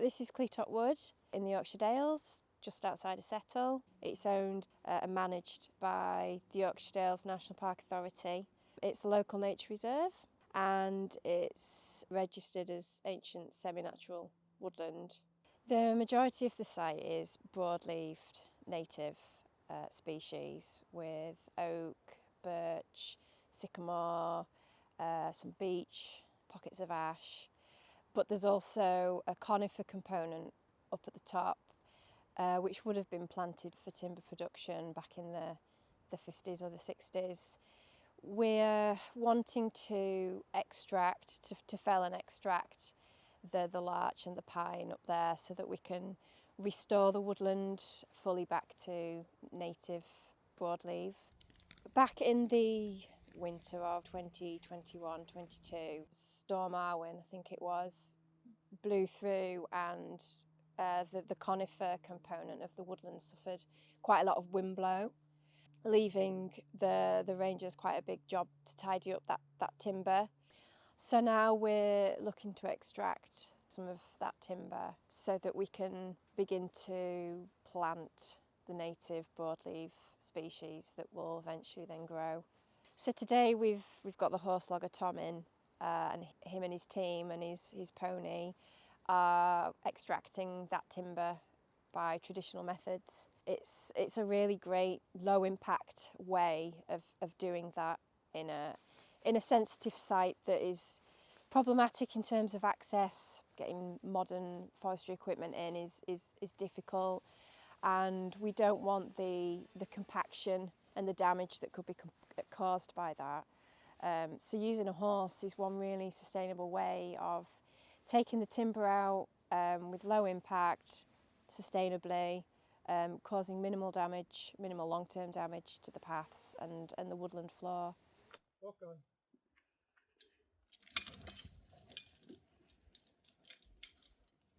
This is Cleatop Wood in the Yorkshire Dales, just outside of Settle. It's owned and managed by the Yorkshire Dales National Park Authority. It's a local nature reserve and it's registered as ancient semi-natural woodland. The majority of the site is broadleafed native species with oak, birch, sycamore, some beech, pockets of ash. But there's also a conifer component up at the top, which would have been planted for timber production back in the 50s or the 60s. We're wanting to extract, to fell and extract the larch and the pine up there so that we can restore the woodland fully back to native broadleaf. Back in the winter of 2021-22, Storm Arwen, I think it was, blew through and the conifer component of the woodland suffered quite a lot of wind blow, leaving the rangers quite a big job to tidy up that timber. So now we're looking to extract some of that timber so that we can begin to plant the native broadleaf species that will eventually then grow. So today we've got the horse logger Tom in, and him and his team and his pony are extracting that timber by traditional methods. It's a really great low impact way of doing that in a sensitive site that is problematic in terms of access. Getting modern forestry equipment in is difficult, and we don't want the compaction and the damage that could be caused by that. So using a horse is one really sustainable way of taking the timber out with low impact, sustainably, causing minimal damage, minimal long-term damage to the paths and the woodland floor. Walk on.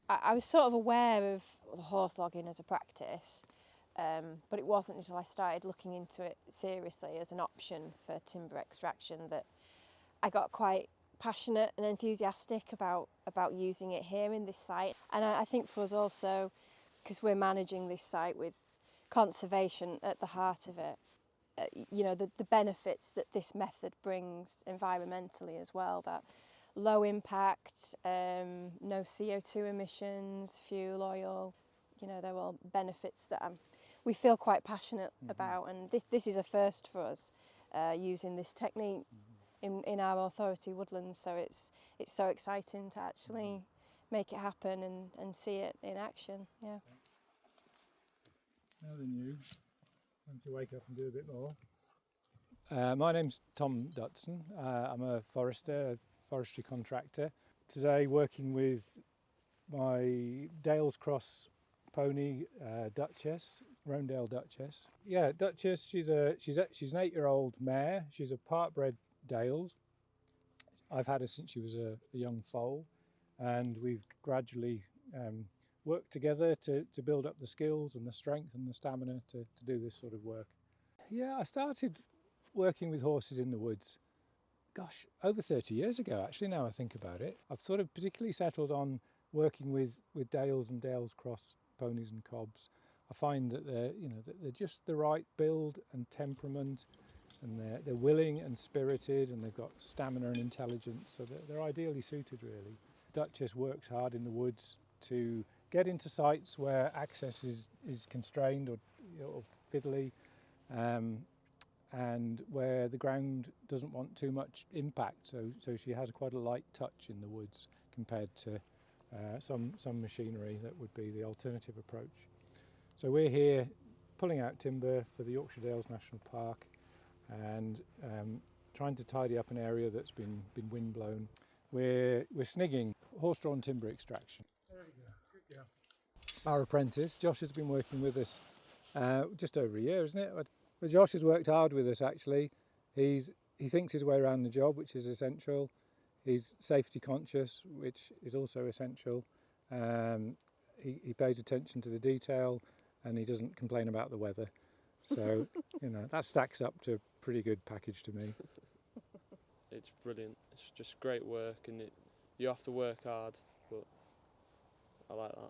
I was sort of aware of the horse logging as a practice, but it wasn't until I started looking into it seriously as an option for timber extraction that I got quite passionate and enthusiastic about using it here in this site. And I think for us also, because we're managing this site with conservation at the heart of it, you know, the benefits that this method brings environmentally as well, that low impact, no CO2 emissions, fuel oil, you know, they're all benefits that we feel quite passionate about, and this is a first for us, using this technique in our authority Woodlands, so it's so exciting to actually make it happen and see it in action. Yeah. Now then you, time to wake up and do a bit more. My name's Tom Dutson. I'm a forester, a forestry contractor. Today working with my Dales Cross pony, Duchess, Rowan Duchess. Yeah, Duchess, she's an 8-year-old mare. She's a part-bred Dales. I've had her since she was a young foal, and we've gradually worked together to build up the skills and the strength and the stamina to do this sort of work. Yeah, I started working with horses in the woods, gosh, over 30 years ago actually, now I think about it. I've sort of particularly settled on working with Dales and Dales Cross ponies and cobs. I find that they're just the right build and temperament, and they're willing and spirited, and they've got stamina and intelligence, so they're ideally suited really. Duchess works hard in the woods to get into sites where access is constrained or fiddly, and where the ground doesn't want too much impact, so she has quite a light touch in the woods compared to some machinery that would be the alternative approach. So we're here pulling out timber for the Yorkshire Dales National Park and trying to tidy up an area that's been windblown. We're snigging horse-drawn timber extraction. There we go. Good girl. Our apprentice, Josh, has been working with us just over a year, isn't it? Well, Josh has worked hard with us actually. He thinks his way around the job, which is essential. He's safety conscious, which is also essential. He pays attention to the detail, and he doesn't complain about the weather. So, you know, that stacks up to a pretty good package to me. It's brilliant. It's just great work, and you have to work hard, but I like that.